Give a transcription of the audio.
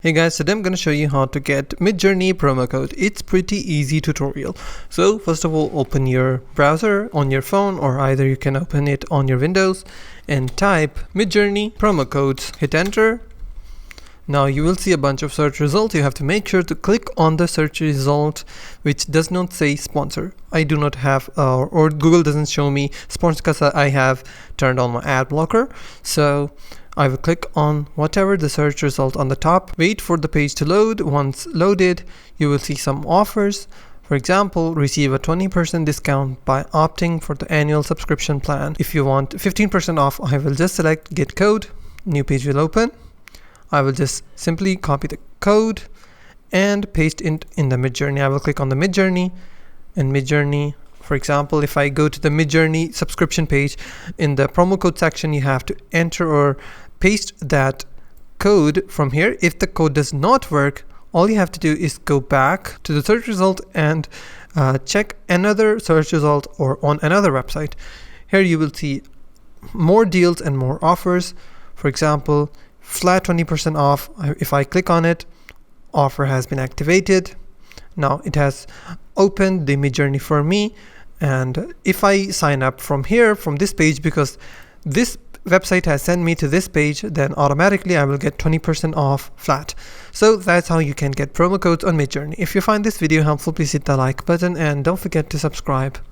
Hey guys, today I'm going to show you how to get Midjourney promo code. It's pretty easy tutorial. So first of all, open your browser on your phone, or either you can open it on your Windows and type Midjourney promo codes. Hit enter. Now you will see a bunch of search results. You have to make sure to click on the search result which does not say sponsor. I do not have or Google doesn't show me sponsor because I have turned on my ad blocker. So I will click on whatever the search result on the top. Wait for the page to load. Once loaded, you will see some offers. For example, receive a 20% discount by opting for the annual subscription plan. If you want 15% off, I will just select get code. New page will open. I will just simply copy the code and paste it in the Midjourney. I will click on the Midjourney, and Midjourney, for example, if I go to the Midjourney subscription page, in the promo code section, you have to enter or paste that code from here. If the code does not work, all you have to do is go back to the search result and check another search result or on another website. Here you will see more deals and more offers. For example, flat 20% off. If I click on it, offer has been activated. Now it has opened the Midjourney for me. And if I sign up from here, from this page, because this website has sent me to this page, then automatically I will get 20% off flat. So that's how you can get promo codes on Midjourney. If you find this video helpful, please hit the like button and don't forget to subscribe.